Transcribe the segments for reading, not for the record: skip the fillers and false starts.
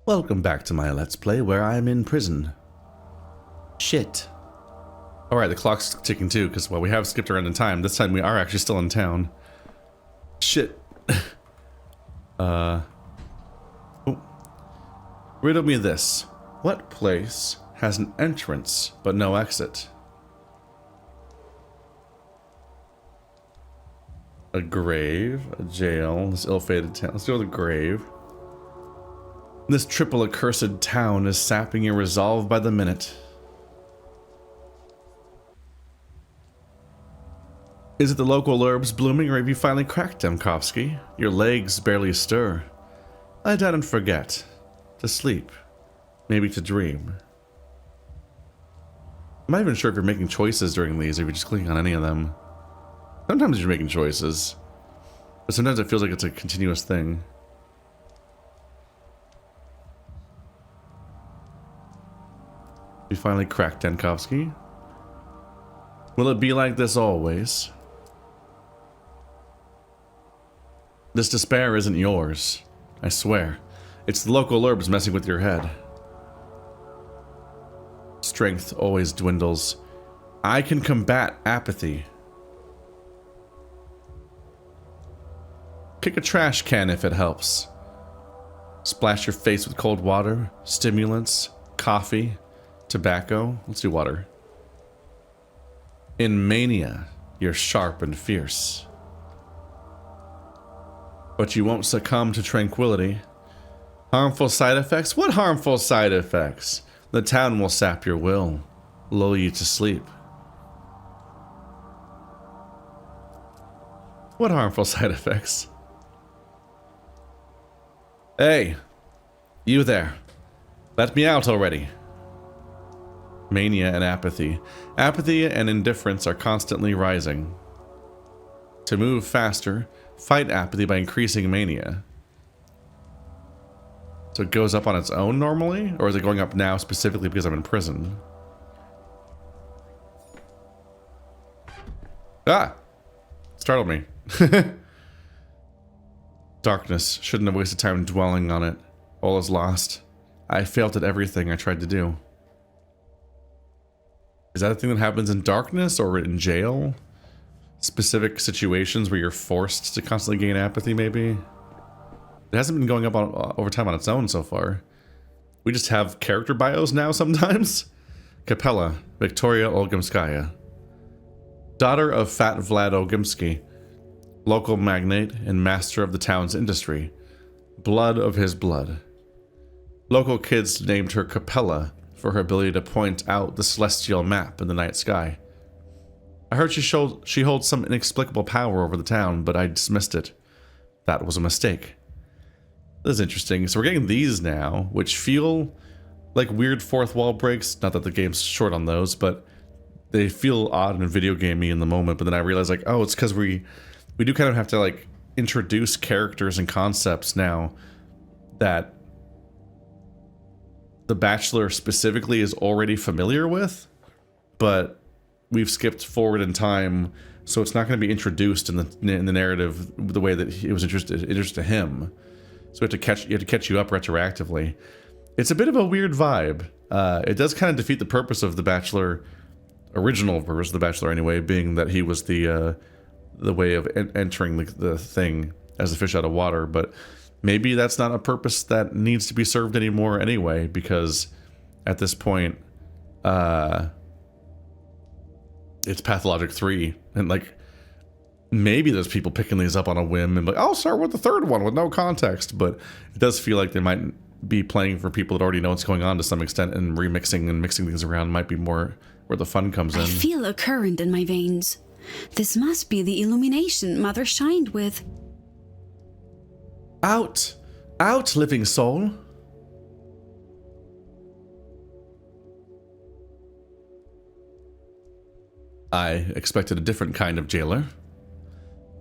Welcome back to my Let's Play where I am in prison. Shit. Alright, the clock's ticking too, because, well, we have skipped around in time. This time we are actually still in town. Shit. Oh. Riddle me this. What place has an entrance but no exit? A grave, a jail, this ill-fated town. Let's go with a grave. This triple accursed town is sapping your resolve by the minute. Is it the local herbs blooming, or have you finally cracked, Dankovsky? Your legs barely stir. Lie down and forget. To sleep. Maybe to dream. I'm not even sure if you're making choices during these, or if you're just clicking on any of them. Sometimes you're making choices. But sometimes it feels like it's a continuous thing. You finally cracked, Dankovsky. Will it be like this always? This despair isn't yours. I swear. It's the local herbs messing with your head. Strength always dwindles. I can combat apathy. Kick a trash can if it helps. Splash your face with cold water, stimulants, coffee, tobacco. Let's do water. In mania, you're sharp and fierce. But you won't succumb to tranquility. Harmful side effects? What harmful side effects? The town will sap your will, lull you to sleep. What harmful side effects? Hey, you there. Let me out already. Mania and apathy. Apathy and indifference are constantly rising. To move faster, fight apathy by increasing mania. So it goes up on its own normally? Or is it going up now specifically because I'm in prison? Ah! Startled me. Darkness. Shouldn't have wasted time dwelling on it. All is lost. I failed at everything I tried to do. Is that a thing that happens in darkness or in jail? Specific situations where you're forced to constantly gain apathy, maybe? It hasn't been going up over time on its own so far. We just have character bios now sometimes. Capella, Victoria Olgimskaya. Daughter of Fat Vlad Ogimsky. Local magnate and master of the town's industry. Blood of his blood. Local kids named her Capella for her ability to point out the celestial map in the night sky. I heard she holds some inexplicable power over the town, but I dismissed it. That was a mistake. This is interesting. So we're getting these now, which feel like weird fourth wall breaks. Not that the game's short on those, but they feel odd and video gamey in the moment. But then I realized, like, oh, it's because we do kind of have to, like, introduce characters and concepts now that the Bachelor specifically is already familiar with, but we've skipped forward in time, so it's not going to be introduced in the narrative the way that it was introduced to him. So you have to catch you up retroactively. It's a bit of a weird vibe. It does kind of defeat the purpose of the Bachelor, original purpose of the Bachelor anyway, being that he was the way of entering the thing as a fish out of water, but maybe that's not a purpose that needs to be served anymore anyway, because at this point, it's Pathologic 3, and, like, maybe there's people picking these up on a whim and, like, I'll start with the third one with no context, but it does feel like they might be playing for people that already know what's going on to some extent, and remixing and mixing things around might be more where the fun comes in. I feel a current in my veins. This must be the illumination Mother shined with. Out! Out, living soul! I expected a different kind of jailer.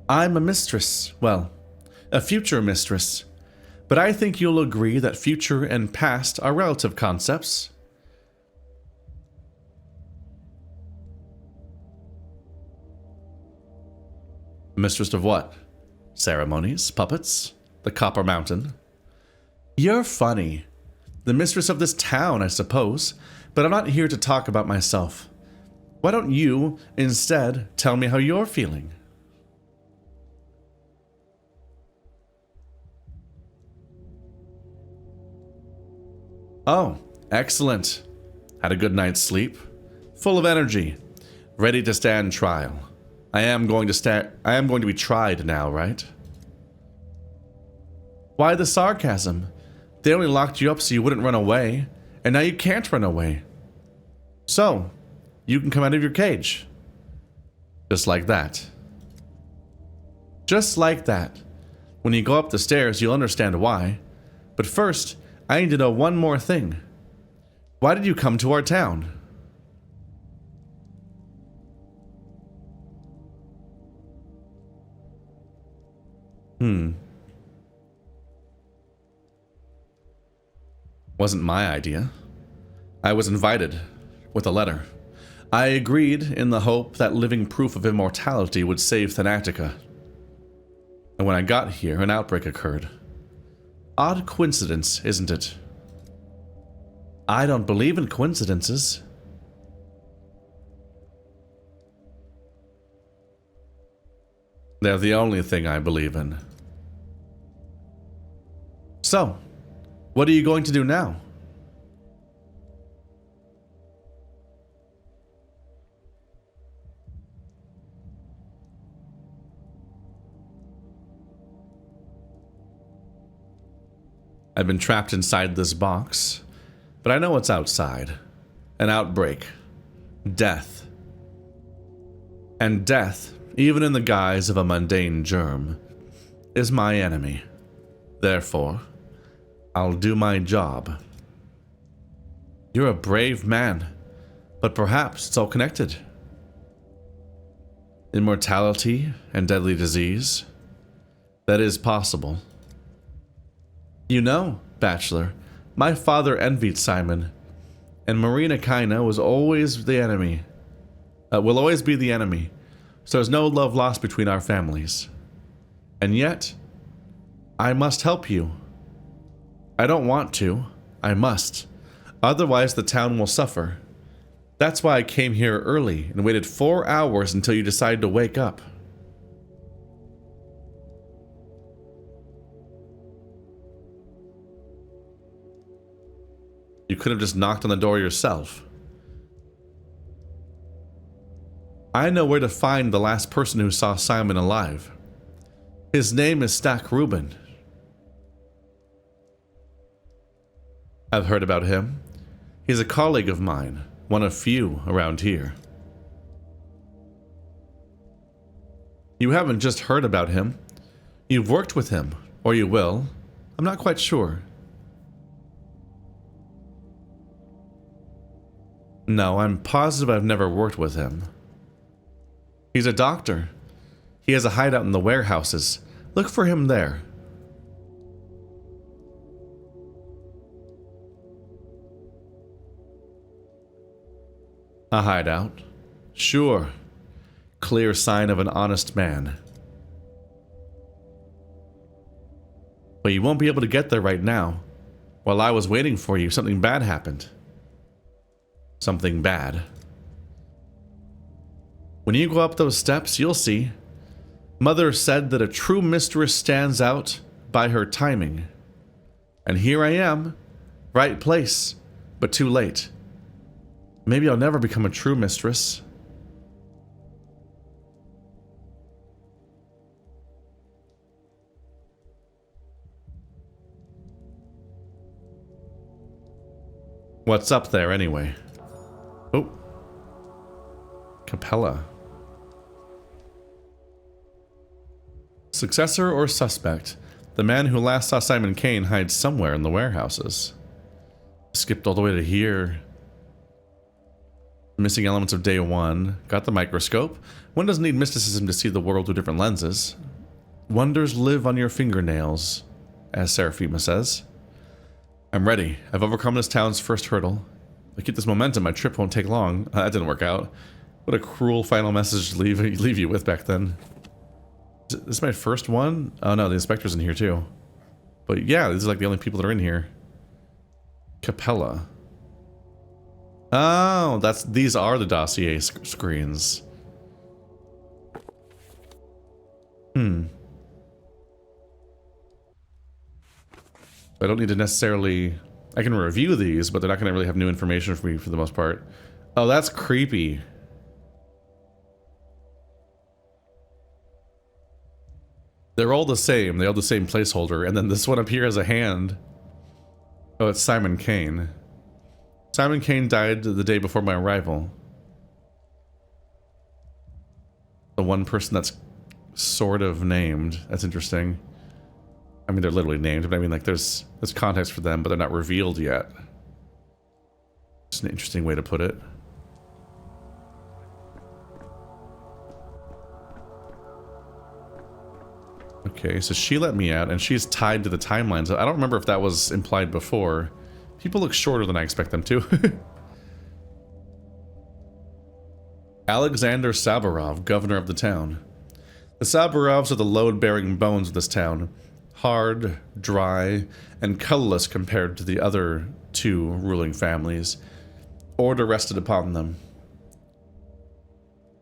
I'm a mistress. Well, a future mistress. But I think you'll agree that future and past are relative concepts. Mistress of what? Ceremonies? Puppets? The Copper Mountain? You're funny. The mistress of this town, I suppose. But I'm not here to talk about myself. Why don't you, instead, tell me how you're feeling? Oh, excellent. Had a good night's sleep. Full of energy. Ready to stand trial. I am going to be tried now, right? Why the sarcasm? They only locked you up so you wouldn't run away, and now you can't run away. So, you can come out of your cage. Just like that. Just like that. When you go up the stairs, you'll understand why. But first, I need to know one more thing. Why did you come to our town? Wasn't my idea. I was invited with a letter. I agreed in the hope that living proof of immortality would save Thanatica. And when I got here, an outbreak occurred. Odd coincidence, isn't it? I don't believe in coincidences. They're the only thing I believe in. So, what are you going to do now? I've been trapped inside this box, but I know what's outside. An outbreak. Death. And death, even in the guise of a mundane germ, is my enemy. Therefore, I'll do my job. You're a brave man, but perhaps it's all connected. Immortality and deadly disease? That is possible. You know, Bachelor, my father envied Simon, and Marina Kaina was always the enemy. Will always be the enemy, so there's no love lost between our families. And yet, I must help you. I don't want to. I must. Otherwise, the town will suffer. That's why I came here early and waited 4 hours until you decided to wake up. You could have just knocked on the door yourself. I know where to find the last person who saw Simon alive. His name is Stack Rubin. I've heard about him. He's a colleague of mine, one of few around here. You haven't just heard about him. You've worked with him, or you will. I'm not quite sure. No, I'm positive I've never worked with him. He's a doctor. He has a hideout in the warehouses. Look for him there. A hideout? Sure. Clear sign of an honest man. But you won't be able to get there right now. While I was waiting for you, something bad happened. Something bad. When you go up those steps, you'll see. Mother said that a true mistress stands out by her timing. And here I am. Right place, but too late. Maybe I'll never become a true mistress. What's up there anyway? Oh. Capella. Successor or suspect? The man who last saw Simon Kane hides somewhere in the warehouses. Skipped all the way to here. Missing elements of day one. Got the microscope. One doesn't need mysticism to see the world through different lenses. Wonders live on your fingernails, as Seraphima says. I'm ready. I've overcome this town's first hurdle. If I keep this momentum, my trip won't take long. That didn't work out. What a cruel final message to leave you with back then. Is this my first one? Oh no, the inspector's in here too. But yeah, these are like the only people that are in here. Capella. Oh, these are the dossier screens. I don't need to necessarily... I can review these, but they're not going to really have new information for me for the most part. Oh, that's creepy. They're all the same. They all have the same placeholder. And then this one up here has a hand. Oh, it's Simon Kane. Simon Kane died the day before my arrival. The one person that's sort of named. That's interesting. I mean, they're literally named, but I mean, like, there's context for them, but they're not revealed yet. It's an interesting way to put it. Okay, so she let me out, and she's tied to the timeline. So I don't remember if that was implied before. People look shorter than I expect them to. Alexander Saburov, governor of the town. The Saburovs are the load-bearing bones of this town. Hard, dry, and colorless compared to the other two ruling families. Order rested upon them.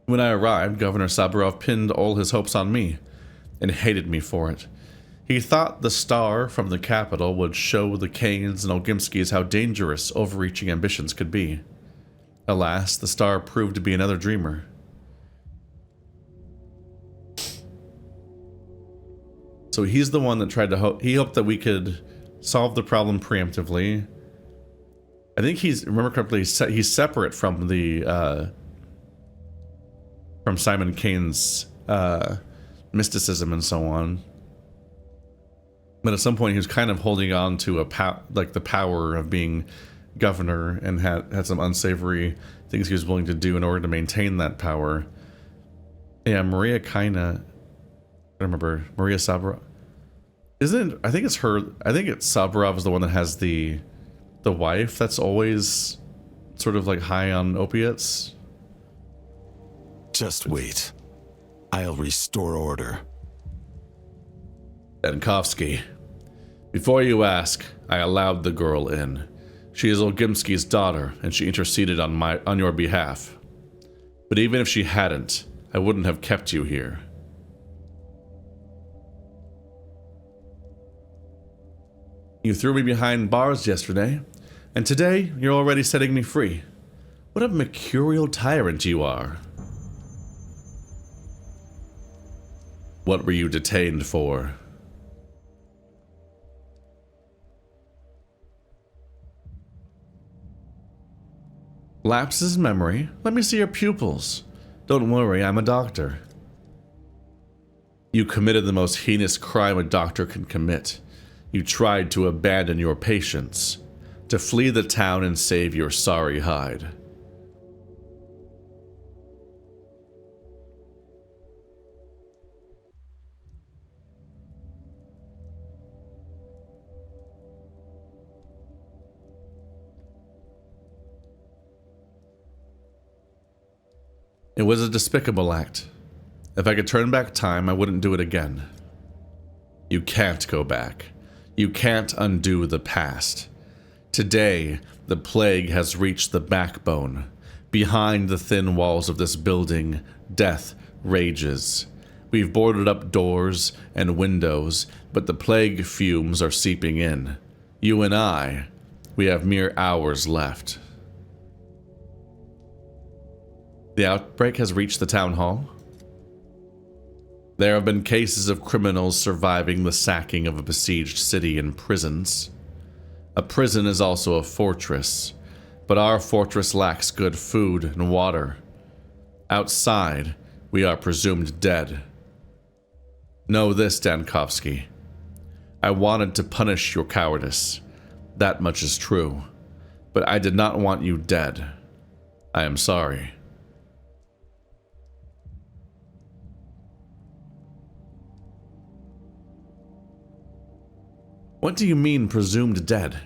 When I arrived, Governor Saburov pinned all his hopes on me, and hated me for it. He thought the star from the capital would show the Kanes and Olgimskis how dangerous overreaching ambitions could be. Alas, the star proved to be another dreamer. So he's the one that tried to he hoped that we could solve the problem preemptively. I think remember correctly, he's separate from the from Simon Kane's mysticism and so on. But at some point he was kind of holding on to the power of being governor, and had some unsavory things he was willing to do in order to maintain that power. Yeah, Maria kinda, I don't remember, Maria Saburov. Isn't it, I think it's her, I think it's Saburov is the one that has the wife that's always sort of like high on opiates. Just wait. I'll restore order. Dankovsky, before you ask, I allowed the girl in. She is Olgimsky's daughter, and she interceded on your behalf. But even if she hadn't, I wouldn't have kept you here. You threw me behind bars yesterday, and today you're already setting me free. What a mercurial tyrant you are. What were you detained for? Lapses in memory? Let me see your pupils. Don't worry, I'm a doctor. You committed the most heinous crime a doctor can commit. You tried to abandon your patients, to flee the town and save your sorry hide. It was a despicable act. If I could turn back time, I wouldn't do it again. You can't go back. You can't undo the past. Today, the plague has reached the backbone. Behind the thin walls of this building, death rages. We've boarded up doors and windows, but the plague fumes are seeping in. You and I, we have mere hours left. The outbreak has reached the town hall. There have been cases of criminals surviving the sacking of a besieged city and prisons. A prison is also a fortress, but our fortress lacks good food and water. Outside, we are presumed dead. Know this, Dankovsky. I wanted to punish your cowardice. That much is true. But I did not want you dead. I am sorry. What do you mean, presumed dead?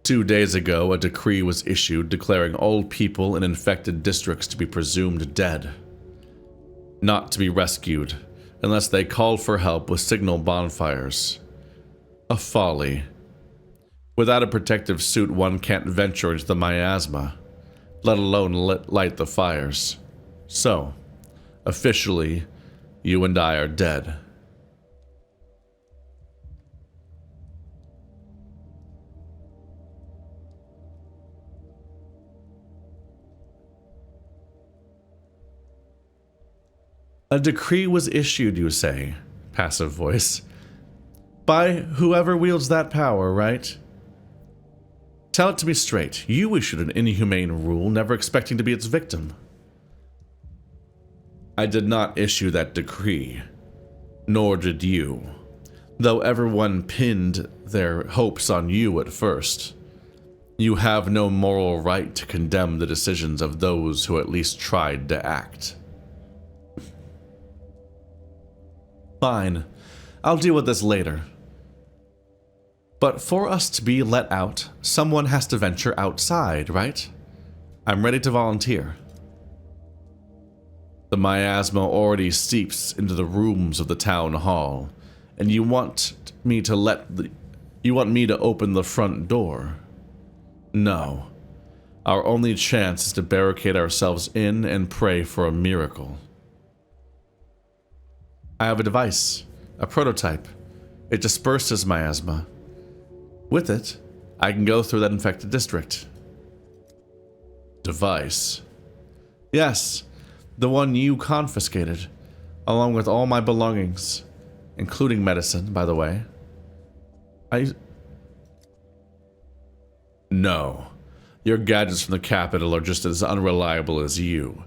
2 days ago, a decree was issued declaring all people in infected districts to be presumed dead. Not to be rescued, unless they call for help with signal bonfires. A folly. Without a protective suit, one can't venture into the miasma, let alone light the fires. So, officially, you and I are dead. A decree was issued, you say, passive voice, by whoever wields that power, right? Tell it to me straight. You issued an inhumane rule, never expecting to be its victim. I did not issue that decree, nor did you, though everyone pinned their hopes on you at first. You have no moral right to condemn the decisions of those who at least tried to act. Fine, I'll deal with this later. But for us to be let out, someone has to venture outside, right? I'm ready to volunteer. The miasma already seeps into the rooms of the town hall, and you want me to open the front door? No. Our only chance is to barricade ourselves in and pray for a miracle. I have a device, a prototype. It disperses miasma. With it, I can go through that infected district. Device? Yes, the one you confiscated, along with all my belongings, including medicine, by the way. No. Your gadgets from the Capella are just as unreliable as you.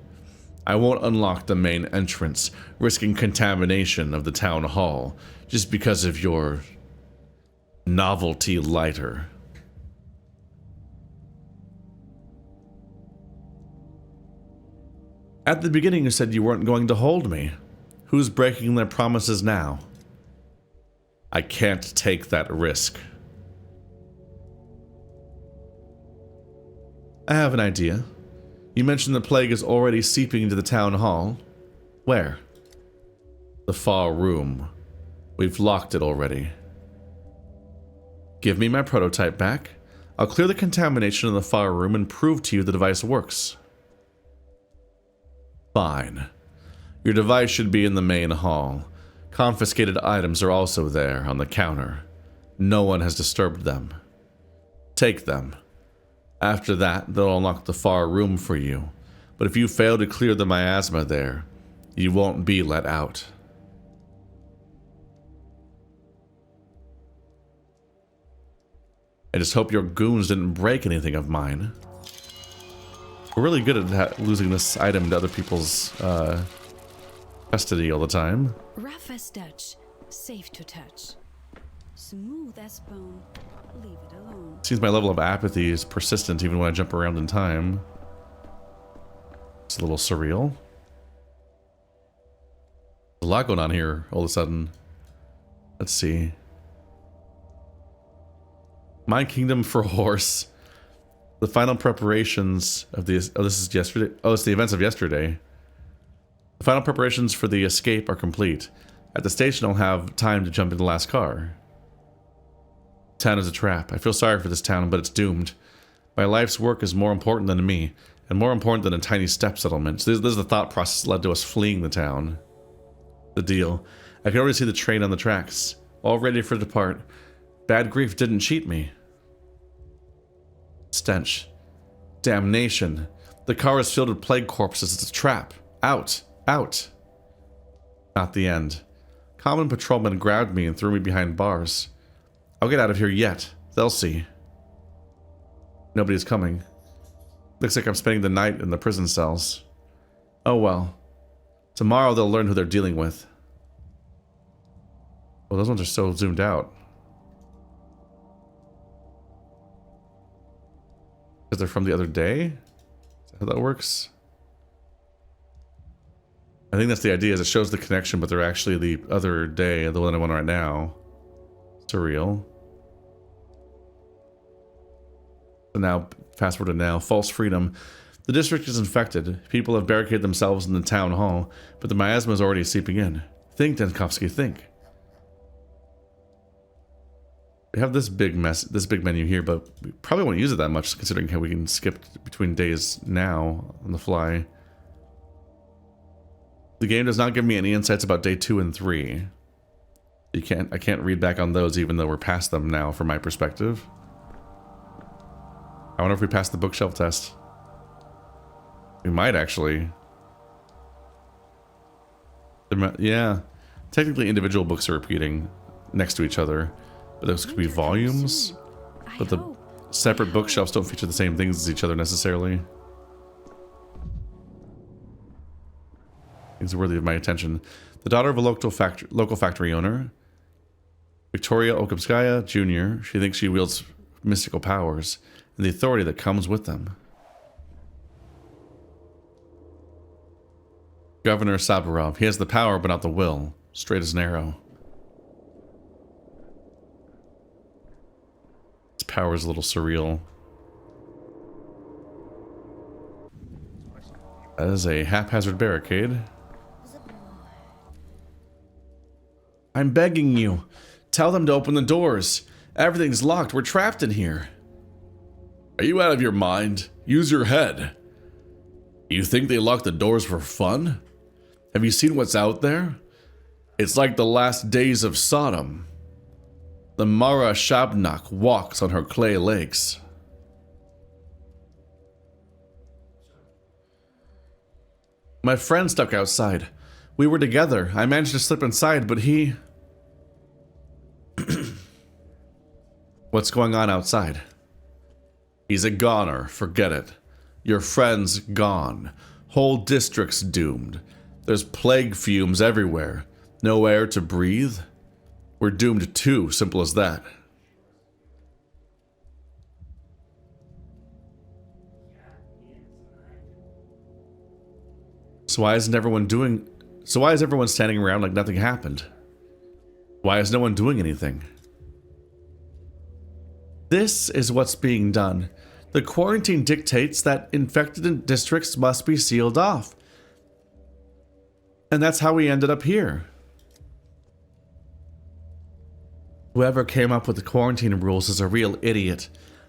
I won't unlock the main entrance, risking contamination of the town hall, just because of your novelty lighter. At the beginning you said you weren't going to hold me. Who's breaking their promises now? I can't take that risk. I have an idea. You mentioned the plague is already seeping into the town hall. Where? The far room. We've locked it already. Give me my prototype back. I'll clear the contamination in the far room and prove to you the device works. Fine. Your device should be in the main hall. Confiscated items are also there on the counter. No one has disturbed them. Take them. After that, they'll unlock the far room for you. But if you fail to clear the miasma there, you won't be let out. I just hope your goons didn't break anything of mine. We're really good at losing this item to other people's custody all the time. Rough as Dutch, safe to touch. Smooth as bone, leave it alone. Seems my level of apathy is persistent even when I jump around in time. It's a little surreal. There's a lot going on here all of a sudden. Let's see. My Kingdom for a Horse. The final preparations of the... Oh, this is yesterday. Oh, it's the events of yesterday. The final preparations for the escape are complete. At the station, I'll have time to jump in the last car. Town is a trap. I feel sorry for this town, but it's doomed. My life's work is more important than me, and more important than a tiny steppe settlement. So this is the thought process that led to us fleeing the town. The deal. I can already see the train on the tracks, all ready for depart. Bad grief didn't cheat me. Stench. Damnation. The car is filled with plague corpses. It's a trap. Out. Out. Not the end. Common patrolmen grabbed me and threw me behind bars. I'll get out of here yet. They'll see. Nobody's coming. Looks like I'm spending the night in the prison cells. Oh well. Tomorrow they'll learn who they're dealing with. Well, those ones are so zoomed out. Because they're from the other day? Is that how that works? I think that's the idea, is it shows the connection, but they're actually the other day, the one I'm on right now. Surreal. So now, fast forward to now. False freedom. The district is infected. People have barricaded themselves in the town hall, but the miasma is already seeping in. Think, Dankovsky, think. We have this big menu here, but we probably won't use it that much considering how we can skip between days now on the fly. The game does not give me any insights about day 2 and 3. I can't read back on those even though we're past them now from my perspective. I wonder if we passed the bookshelf test. We might actually. Yeah. Technically individual books are repeating next to each other. But those could be volumes. But the separate bookshelves don't feature the same things as each other necessarily. Things worthy of my attention. The daughter of a local factory owner, Victoria Okumskaya Jr., she thinks she wields mystical powers and the authority that comes with them. Governor Saburov. He has the power but not the will. Straight as an arrow. His power is a little surreal. That is a haphazard barricade. I'm begging you. Tell them to open the doors. Everything's locked. We're trapped in here. Are you out of your mind? Use your head. You think they locked the doors for fun? Have you seen what's out there? It's like the last days of Sodom. The Mara Shabnak walks on her clay legs. My friend stuck outside. We were together. I managed to slip inside, but he... What's going on outside? He's a goner. Forget it. Your friend's gone. Whole district's doomed. There's plague fumes everywhere. No air to breathe. We're doomed too. Simple as that. So why is everyone standing around like nothing happened? Why is no one doing anything? This is what's being done. The quarantine dictates that infected districts must be sealed off. And that's how we ended up here. Whoever came up with the quarantine rules is a real idiot.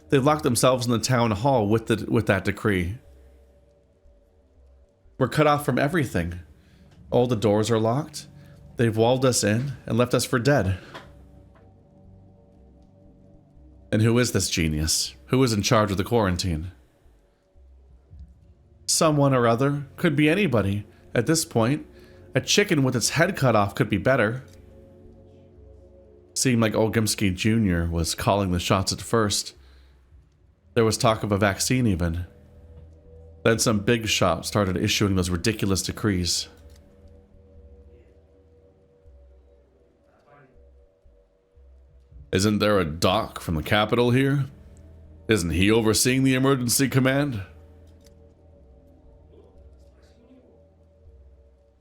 They locked themselves in the town hall with that decree. We're cut off from everything. All the doors are locked. They've walled us in and left us for dead. And who is this genius? Who is in charge of the quarantine? Someone or other. Could be anybody. At this point, a chicken with its head cut off could be better. Seemed like Olgimsky Jr. was calling the shots at first. There was talk of a vaccine even. Then some big shot started issuing those ridiculous decrees. Isn't there a doc from the Capitol here? Isn't he overseeing the emergency command?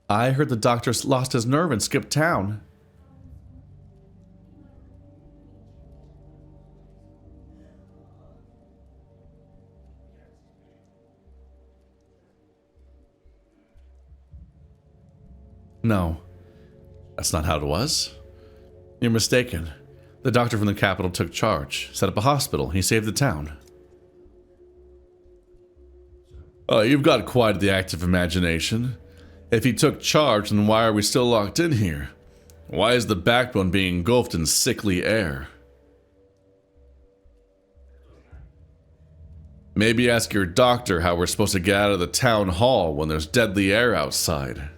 I heard the doctor lost his nerve and skipped town. No, that's not how it was. You're mistaken. The doctor from the Capitol took charge, set up a hospital. He saved the town. Oh, you've got quite the active imagination. If he took charge, then why are we still locked in here? Why is the backbone being engulfed in sickly air? Maybe ask your doctor how we're supposed to get out of the town hall when there's deadly air outside.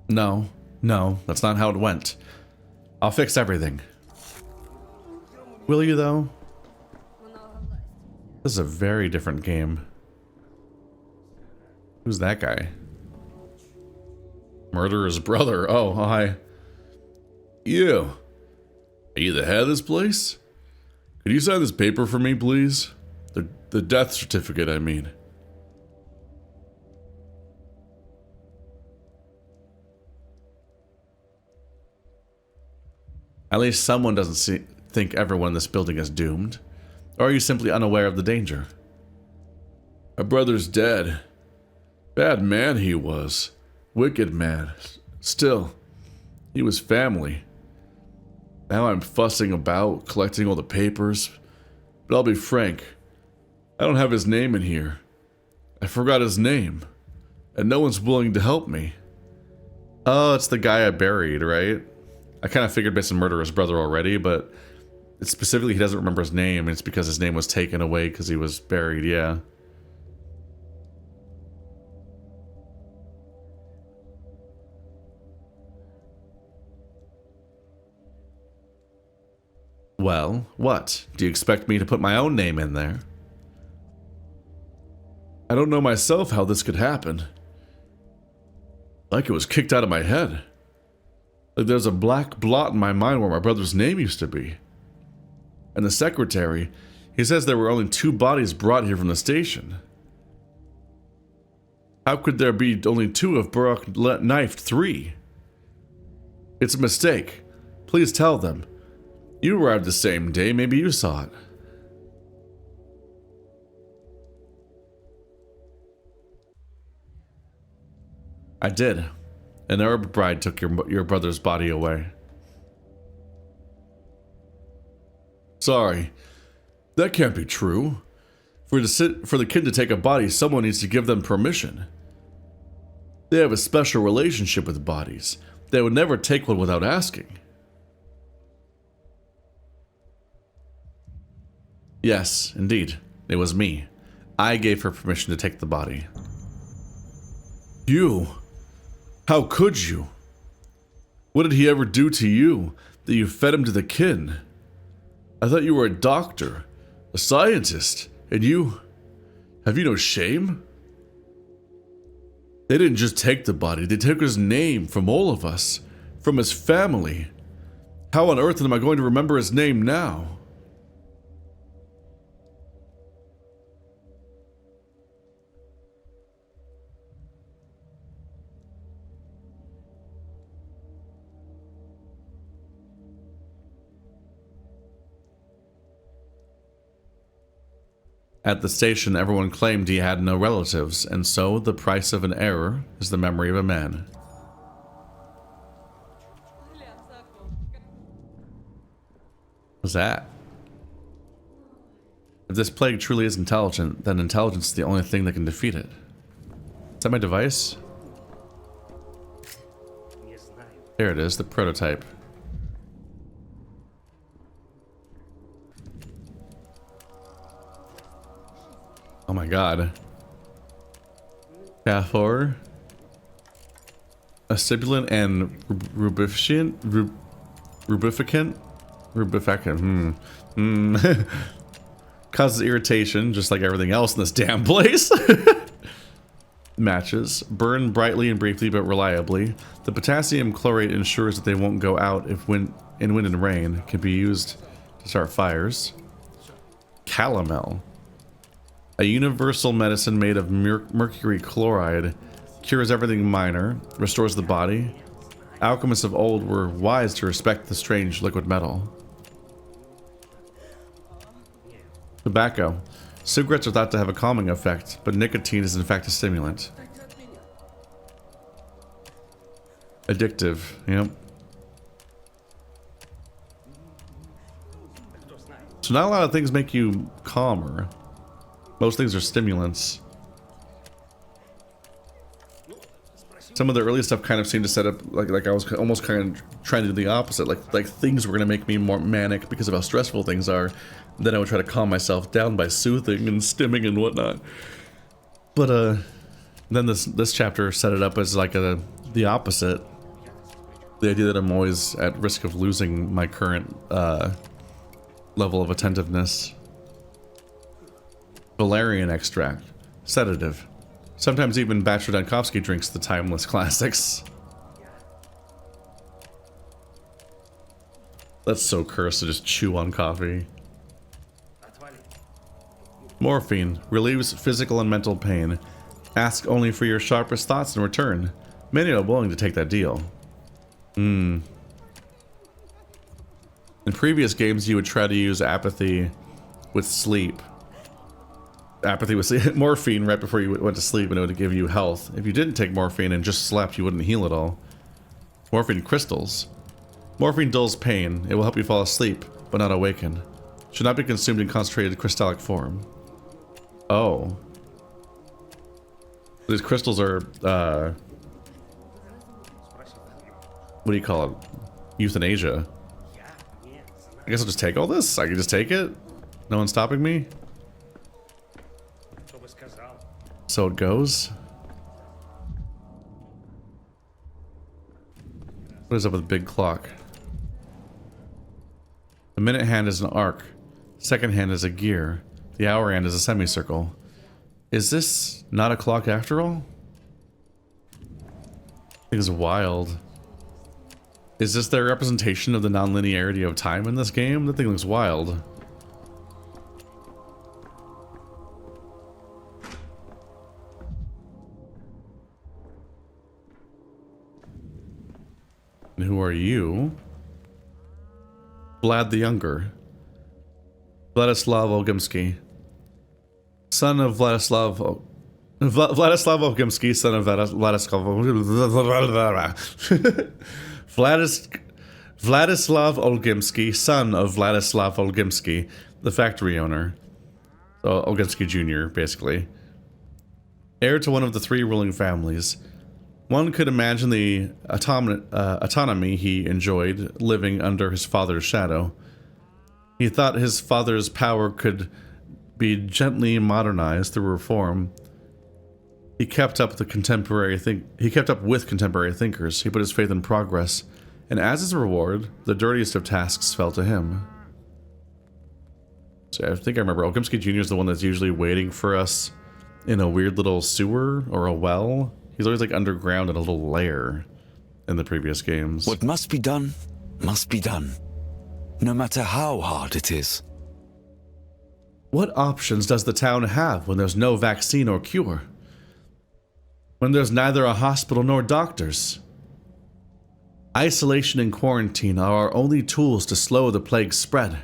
No, that's not how it went. I'll fix everything. Will you, though? This is a very different game. Who's that guy? Murderer's brother. Oh, hi. You. Are you the head of this place? Could you sign this paper for me, please? The death certificate, I mean. At least someone doesn't think everyone in this building is doomed. Or are you simply unaware of the danger? My brother's dead. Bad man he was. Wicked man. Still, he was family. Now I'm fussing about, collecting all the papers. But I'll be frank, I don't have his name in here. I forgot his name. And no one's willing to help me. Oh, it's the guy I buried, right? I kind of figured based on murder his brother already, but it's specifically he doesn't remember his name, and it's because his name was taken away because he was buried, yeah. Well, what? Do you expect me to put my own name in there? I don't know myself how this could happen. Like it was kicked out of my head. Like there's a black blot in my mind where my brother's name used to be. And the secretary, he says there were only 2 bodies brought here from the station. How could there be only 2 if Burrock knifed 3? It's a mistake. Please tell them. You arrived the same day, maybe you saw it. I did. An Arab bride took your brother's body away. Sorry. That can't be true. For the kid to take a body, someone needs to give them permission. They have a special relationship with bodies. They would never take one without asking. Yes, indeed. It was me. I gave her permission to take the body. You? How could you? What did he ever do to you that you fed him to the kin? I thought you were a doctor, a scientist, and you... Have you no shame? They didn't just take the body, they took his name from all of us, from his family. How on earth am I going to remember his name now? At the station, everyone claimed he had no relatives, and so the price of an error is the memory of a man. What's that? If this plague truly is intelligent, then intelligence is the only thing that can defeat it. Is that my device? Here it is, the prototype. Oh my god. Caphor. A sibilant and rubificant? Rubificant. Causes irritation, just like everything else in this damn place. Matches. Burn brightly and briefly, but reliably. The potassium chlorate ensures that they won't go out if wind and rain. Can be used to start fires. Calomel. A universal medicine made of mercury chloride. Cures everything minor. Restores the body. Alchemists of old were wise to respect the strange liquid metal. Tobacco. Cigarettes are thought to have a calming effect, but nicotine is in fact a stimulant. Addictive, yep. So not a lot of things make you calmer. Most things are stimulants. Some of the early stuff kind of seemed to set up like I was almost kind of trying to do the opposite. Like things were gonna make me more manic because of how stressful things are. Then I would try to calm myself down by soothing and stimming and whatnot. But then this chapter set it up as like the opposite. The idea that I'm always at risk of losing my current level of attentiveness. Valerian extract. Sedative. Sometimes even Bachelor Dankovsky drinks the timeless classics. That's so cursed to just chew on coffee. Morphine. Relieves physical and mental pain. Ask only for your sharpest thoughts in return. Many are willing to take that deal. In previous games, you would try to use apathy with sleep. apathy with morphine right before you went to sleep and it would give you health. If you didn't take morphine and just slept, you wouldn't heal at all. Morphine crystals. Morphine dulls pain. It will help you fall asleep, but not awaken. Should not be consumed in concentrated crystallic form. Oh. These crystals are, what do you call it? Euthanasia. I guess I'll just take all this? I can just take it? No one's stopping me? So it goes? What is up with the big clock? The minute hand is an arc. Second hand is a gear. The hour hand is a semicircle. Is this not a clock after all? I think it's wild. Is this their representation of the non-linearity of time in this game? That thing looks wild. And who are you? Vlad the Younger. Vladislav Olgimsky. Son of Vladislav Olgimsky, son of Vladislav Olgimsky, son of Vladislav Olgimsky, the factory owner. So Olgimsky Jr., basically. Heir to one of the three ruling families. One could imagine the autonomy he enjoyed living under his father's shadow. He thought his father's power could be gently modernized through reform. He kept up with contemporary thinkers. He put his faith in progress, and as his reward, the dirtiest of tasks fell to him. So I think I remember Olgimsky Jr. is the one that's usually waiting for us in a weird little sewer or a well. He's always like underground in a little lair in the previous games. What must be done, no matter how hard it is. What options does the town have when there's no vaccine or cure? When there's neither a hospital nor doctors? Isolation and quarantine are our only tools to slow the plague's spread.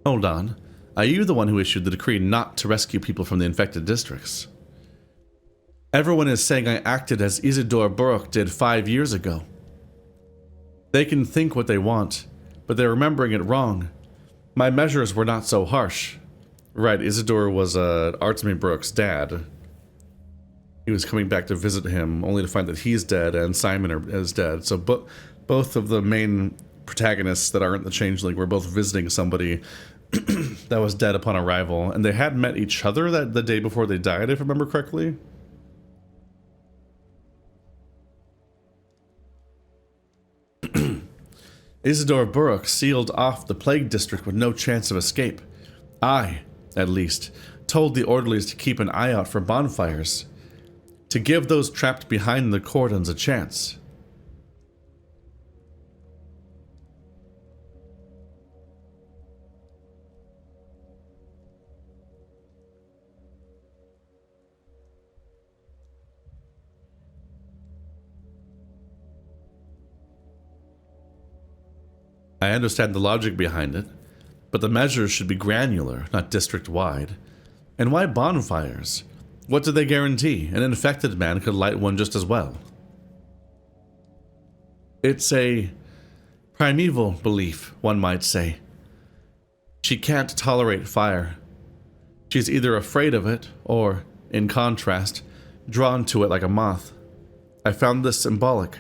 Hold on. Are you the one who issued the decree not to rescue people from the infected districts? Everyone is saying I acted as Isidore Burke did 5 years ago. They can think what they want, but they're remembering it wrong. My measures were not so harsh. Right, Isidore was Artemy Burke's dad. He was coming back to visit him, only to find that he's dead and Simon is dead. So both of the main protagonists that aren't the Changeling were both visiting somebody that was dead upon arrival, and they had met each other the day before they died, if I remember correctly. Isidore Burke sealed off the plague district with no chance of escape. I, at least, told the orderlies to keep an eye out for bonfires, to give those trapped behind the cordons a chance. I understand the logic behind it, but the measures should be granular, not district-wide. And why bonfires? What do they guarantee? An infected man could light one just as well. It's a primeval belief, one might say. She can't tolerate fire. She's either afraid of it, or, in contrast, drawn to it like a moth. I found this symbolic.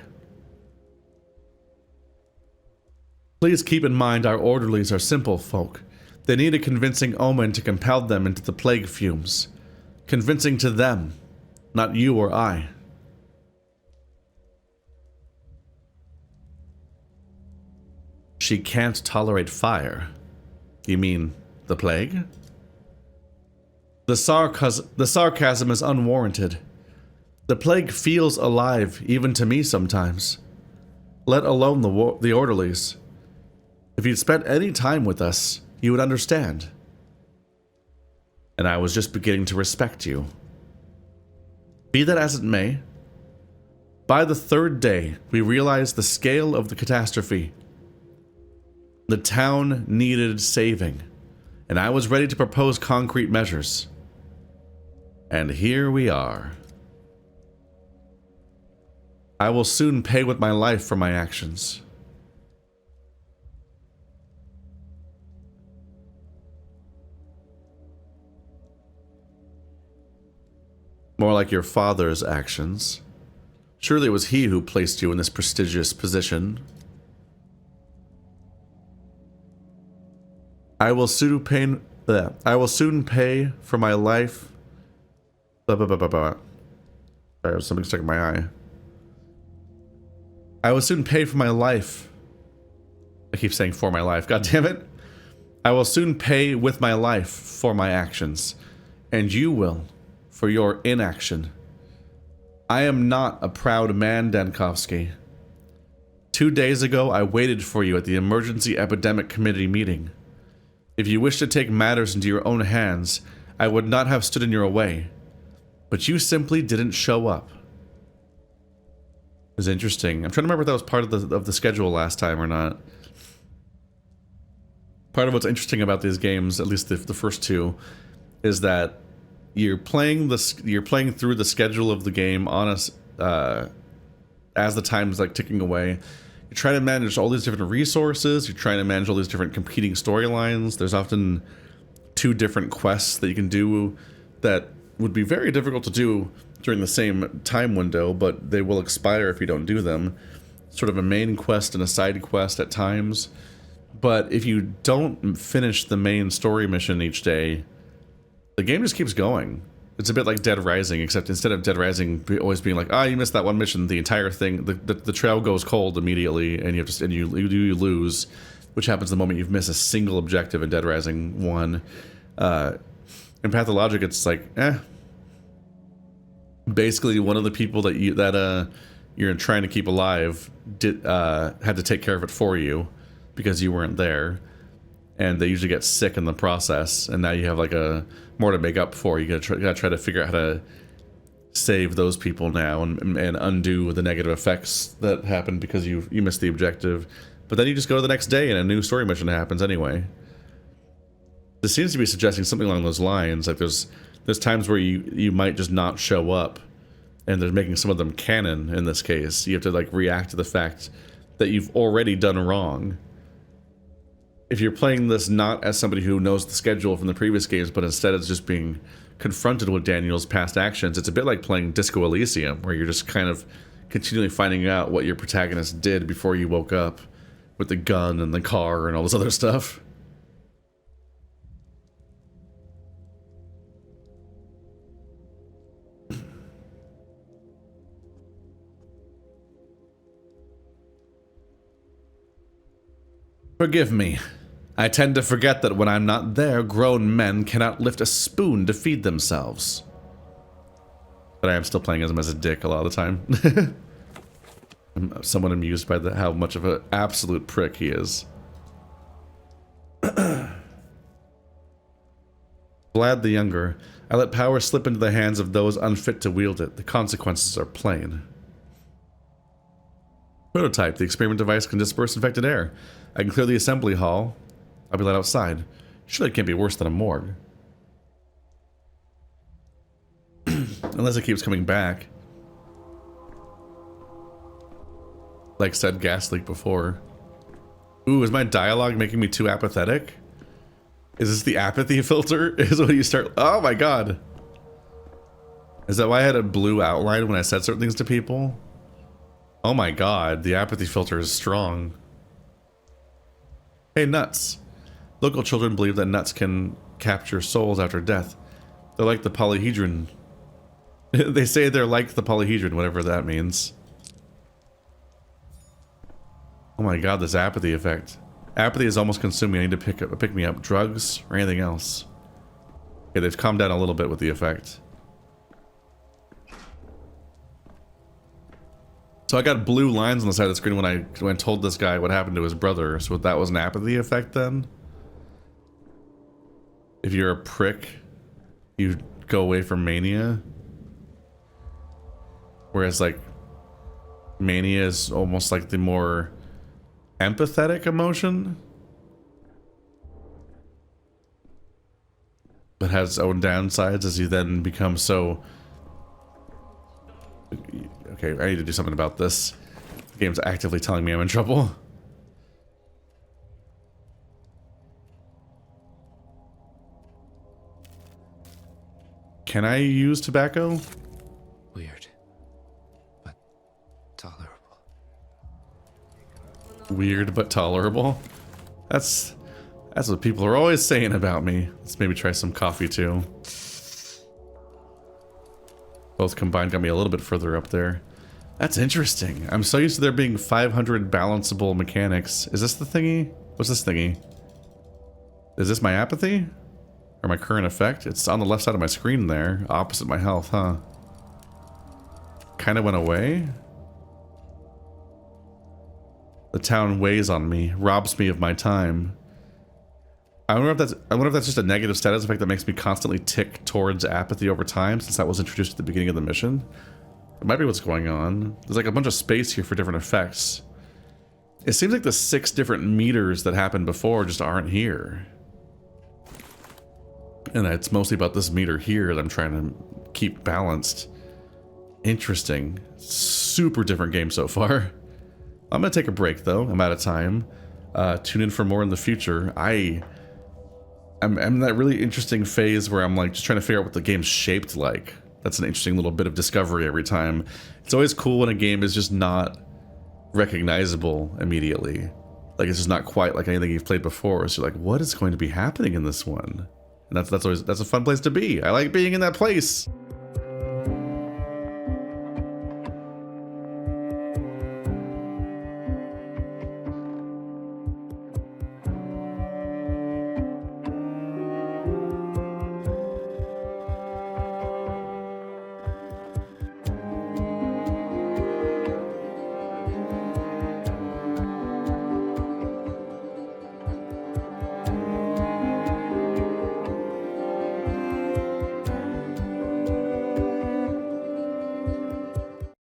Please keep in mind our orderlies are simple folk. They need a convincing omen to compel them into the plague fumes. Convincing to them, not you or I. She can't tolerate fire. You mean the plague? The sarcasm is unwarranted. The plague feels alive, even to me sometimes. Let alone the orderlies. If you'd spent any time with us, you would understand. And I was just beginning to respect you. Be that as it may, By the third day, we realized the scale of the catastrophe. The town needed saving, and I was ready to propose concrete measures. And here we are. I will soon pay with my life for my actions. More like your father's actions. Surely it was he who placed you in this prestigious position. I will soon pay for my life. Sorry, something stuck in my eye. I will soon pay for my life. I keep saying for my life. God damn it. I will soon pay with my life for my actions, and you will for your inaction. I am not a proud man, Dankovsky. 2 days ago, I waited for you at the Emergency Epidemic Committee meeting. If you wish to take matters into your own hands, I would not have stood in your way. But you simply didn't show up. It was interesting. I'm trying to remember if that was part of the schedule last time or not. Part of what's interesting about these games, at least the first two, is that you're playing through the schedule of the game on as the time's like ticking away. You're trying to manage all these different resources. You're trying to manage all these different competing storylines. There's often 2 different quests that you can do that would be very difficult to do during the same time window, but they will expire if you don't do them. Sort of a main quest and a side quest at times. But if you don't finish the main story mission each day, the game just keeps going. It's a bit like Dead Rising, except instead of Dead Rising always being like, you missed that one mission, the entire thing, the trail goes cold immediately, and you lose, which happens the moment you've missed a single objective in Dead Rising 1. In Pathologic, it's like, basically one of the people that you're trying to keep alive had to take care of it for you because you weren't there, and they usually get sick in the process, and now you have like more to make up for. You gotta try to figure out how to save those people now and undo the negative effects that happened because you missed the objective. But then you just go to the next day and a new story mission happens anyway. This seems to be suggesting something along those lines. Like there's times where you might just not show up, and they're making some of them canon in this case. You have to like react to the fact that you've already done wrong. If you're playing this not as somebody who knows the schedule from the previous games, but instead it's just being confronted with Daniil's past actions, it's a bit like playing Disco Elysium, where you're just kind of continually finding out what your protagonist did before you woke up with the gun and the car and all this other stuff. Forgive me. I tend to forget that when I'm not there, grown men cannot lift a spoon to feed themselves. But I am still playing as him as a dick a lot of the time. I'm somewhat amused by how much of an absolute prick he is. Vlad the Younger. I let power slip into the hands of those unfit to wield it. The consequences are plain. Prototype. The experiment device can disperse infected air. I can clear the assembly hall. I'll be let outside. Surely it can't be worse than a morgue. Unless it keeps coming back. Like said gas leak before. Ooh, is my dialogue making me too apathetic? Is this the apathy filter? Is when you start... Oh my god. Is that why I had a blue outline when I said certain things to people? Oh my god, the apathy filter is strong. Hey, nuts. Local children believe that nuts can capture souls after death. They're like the polyhedron. They say they're like the polyhedron, whatever that means. Oh my god, this apathy effect. Apathy is almost consuming. I need to pick me up. Drugs or anything else. Okay, they've calmed down a little bit with the effect. So I got blue lines on the side of the screen when I told this guy what happened to his brother. So that was an apathy effect then? If you're a prick, you go away from mania. Whereas like Mania is almost like the more empathetic emotion, but has its own downsides as you then become so... Okay, I need to do something about this. The game's actively telling me I'm in trouble. Can I use tobacco? Weird, but tolerable. Weird but tolerable. That's what people are always saying about me. Let's maybe try some coffee too. Both combined got me a little bit further up there. That's interesting. I'm so used to there being 500 balanceable mechanics. Is this the thingy? What's this thingy? Is this my apathy? Or my current effect? It's on the left side of my screen there, opposite my health, huh? Kind of went away? The town weighs on me, robs me of my time. I wonder if that's just a negative status effect that makes me constantly tick towards apathy over time, since that was introduced at the beginning of the mission. It might be what's going on. There's like a bunch of space here for different effects. It seems like the 6 different meters that happened before just aren't here. And it's mostly about this meter here that I'm trying to keep balanced. Interesting. Super different game so far. I'm gonna take a break though. I'm out of time. Tune in for more in the future. I'm in that really interesting phase where I'm like just trying to figure out what the game's shaped like. That's an interesting little bit of discovery every time. It's always cool when a game is just not recognizable immediately. Like it's just not quite like anything you've played before. So you're like, what is going to be happening in this one? And that's a fun place to be. I like being in that place.